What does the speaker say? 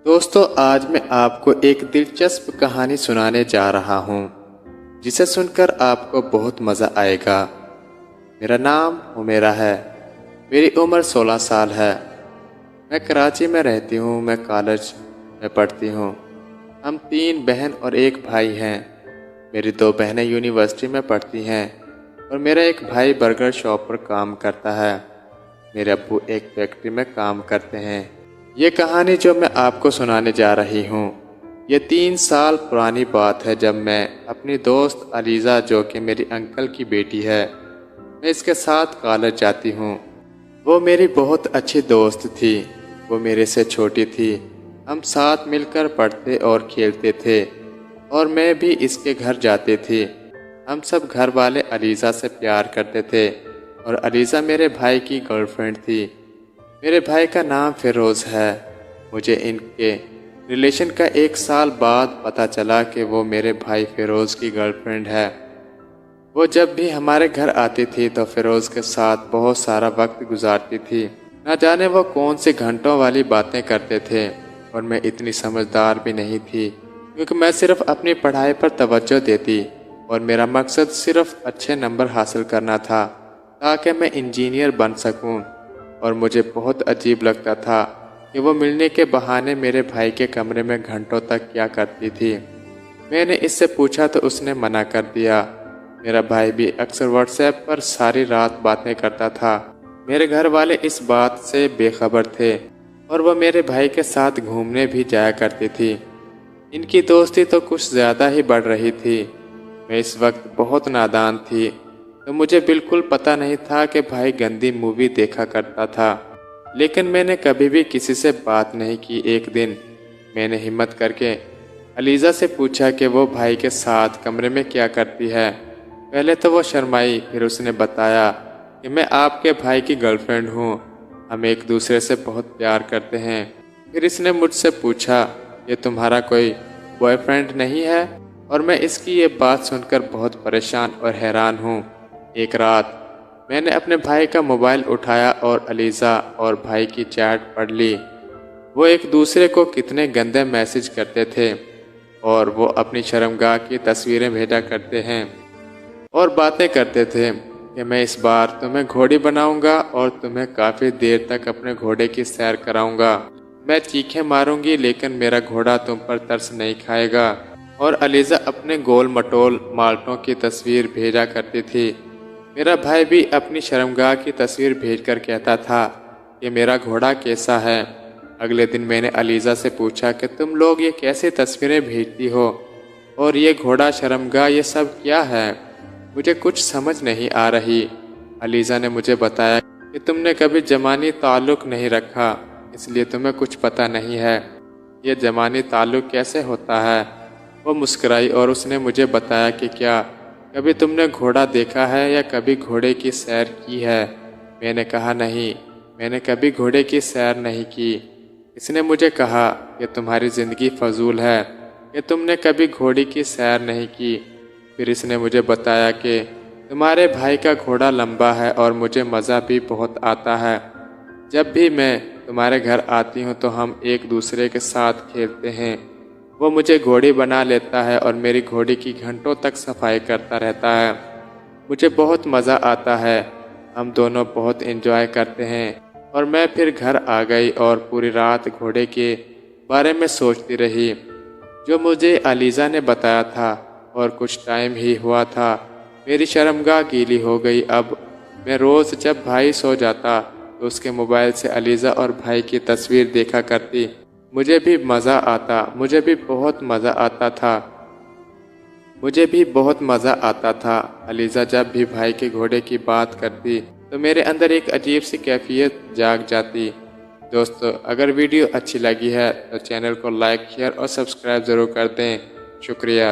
دوستو، آج میں آپ کو ایک دلچسپ کہانی سنانے جا رہا ہوں جسے سن کر آپ کو بہت مزہ آئے گا۔ میرا نام حمیرہ ہے، میری عمر 16 سال ہے۔ میں کراچی میں رہتی ہوں، میں کالج میں پڑھتی ہوں۔ ہم 3 بہن اور 1 بھائی ہیں۔ میری 2 بہنیں یونیورسٹی میں پڑھتی ہیں اور میرا ایک بھائی برگر شاپ پر کام کرتا ہے۔ میرے ابو ایک فیکٹری میں کام کرتے ہیں۔ یہ کہانی جو میں آپ کو سنانے جا رہی ہوں، یہ 3 سال پرانی بات ہے، جب میں اپنی دوست علیزہ، جو کہ میری انکل کی بیٹی ہے، میں اس کے ساتھ کالج جاتی ہوں۔ وہ میری بہت اچھی دوست تھی۔ وہ میرے سے چھوٹی تھی۔ ہم ساتھ مل کر پڑھتے اور کھیلتے تھے اور میں بھی اس کے گھر جاتی تھی۔ ہم سب گھر والے علیزہ سے پیار کرتے تھے اور علیزہ میرے بھائی کی گرل فرینڈ تھی۔ میرے بھائی کا نام فیروز ہے۔ مجھے ان کے ریلیشن کا 1 سال بعد پتہ چلا کہ وہ میرے بھائی فیروز کی گرل فرینڈ ہے۔ وہ جب بھی ہمارے گھر آتی تھی تو فیروز کے ساتھ بہت سارا وقت گزارتی تھی۔ نہ جانے وہ کون سی گھنٹوں والی باتیں کرتے تھے، اور میں اتنی سمجھدار بھی نہیں تھی، کیونکہ میں صرف اپنی پڑھائی پر توجہ دیتی اور میرا مقصد صرف اچھے نمبر حاصل کرنا تھا تاکہ میں انجینئر بن سکوں۔ اور مجھے بہت عجیب لگتا تھا کہ وہ ملنے کے بہانے میرے بھائی کے کمرے میں گھنٹوں تک کیا کرتی تھی۔ میں نے اس سے پوچھا تو اس نے منع کر دیا۔ میرا بھائی بھی اکثر واٹس ایپ پر ساری رات باتیں کرتا تھا۔ میرے گھر والے اس بات سے بے خبر تھے اور وہ میرے بھائی کے ساتھ گھومنے بھی جایا کرتی تھی۔ ان کی دوستی تو کچھ زیادہ ہی بڑھ رہی تھی۔ میں اس وقت بہت نادان تھی، تو مجھے بالکل پتہ نہیں تھا کہ بھائی گندی مووی دیکھا کرتا تھا، لیکن میں نے کبھی بھی کسی سے بات نہیں کی۔ ایک دن میں نے ہمت کر کے علیزہ سے پوچھا کہ وہ بھائی کے ساتھ کمرے میں کیا کرتی ہے۔ پہلے تو وہ شرمائی، پھر اس نے بتایا کہ میں آپ کے بھائی کی گرل فرینڈ ہوں، ہم ایک دوسرے سے بہت پیار کرتے ہیں۔ پھر اس نے مجھ سے پوچھا، یہ تمہارا کوئی بوائے فرینڈ نہیں ہے؟ اور میں اس کی یہ بات سن کر بہت پریشان اور حیران ہوں۔ ایک رات میں نے اپنے بھائی کا موبائل اٹھایا اور علیزہ اور بھائی کی چیٹ پڑھ لی۔ وہ ایک دوسرے کو کتنے گندے میسج کرتے تھے، اور وہ اپنی شرمگاہ کی تصویریں بھیجا کرتے ہیں اور باتیں کرتے تھے کہ میں اس بار تمہیں گھوڑی بناؤں گا اور تمہیں کافی دیر تک اپنے گھوڑے کی سیر کراؤں گا۔ میں چیخیں ماروں گی لیکن میرا گھوڑا تم پر ترس نہیں کھائے گا۔ اور علیزہ اپنے گول مٹول مالٹوں کی تصویر بھیجا کرتی تھی۔ میرا بھائی بھی اپنی شرمگاہ کی تصویر بھیج کر کہتا تھا کہ میرا گھوڑا کیسا ہے۔ اگلے دن میں نے علیزہ سے پوچھا کہ تم لوگ یہ کیسے تصویریں بھیجتی ہو، اور یہ گھوڑا، شرمگاہ، یہ سب کیا ہے؟ مجھے کچھ سمجھ نہیں آ رہی۔ علیزہ نے مجھے بتایا کہ تم نے کبھی جمانی تعلق نہیں رکھا، اس لیے تمہیں کچھ پتہ نہیں ہے۔ یہ جمانی تعلق کیسے ہوتا ہے؟ وہ مسکرائی اور اس نے مجھے بتایا کہ کیا کبھی تم نے گھوڑا دیکھا ہے یا کبھی گھوڑے کی سیر کی ہے؟ میں نے کہا نہیں، میں نے کبھی گھوڑے کی سیر نہیں کی۔ اس نے مجھے کہا کہ تمہاری زندگی فضول ہے کہ تم نے کبھی گھوڑے کی سیر نہیں کی۔ پھر اس نے مجھے بتایا کہ تمہارے بھائی کا گھوڑا لمبا ہے اور مجھے مزہ بھی بہت آتا ہے۔ جب بھی میں تمہارے گھر آتی ہوں تو ہم ایک دوسرے کے ساتھ کھیلتے ہیں۔ وہ مجھے گھوڑی بنا لیتا ہے اور میری گھوڑی کی گھنٹوں تک صفائی کرتا رہتا ہے۔ مجھے بہت مزہ آتا ہے، ہم دونوں بہت انجوائے کرتے ہیں۔ اور میں پھر گھر آ گئی اور پوری رات گھوڑے کے بارے میں سوچتی رہی جو مجھے علیزہ نے بتایا تھا، اور کچھ ٹائم ہی ہوا تھا میری شرمگاہ گیلی ہو گئی۔ اب میں روز جب بھائی سو جاتا تو اس کے موبائل سے علیزہ اور بھائی کی تصویر دیکھا کرتی۔ مجھے بھی مزہ آتا، مجھے بھی بہت مزہ آتا تھا، مجھے بھی بہت مزہ آتا تھا۔ علیزہ جب بھی بھائی کے گھوڑے کی بات کرتی تو میرے اندر ایک عجیب سی کیفیت جاگ جاتی۔ دوستو، اگر ویڈیو اچھی لگی ہے تو چینل کو لائک، شیئر اور سبسکرائب ضرور کر دیں۔ شکریہ۔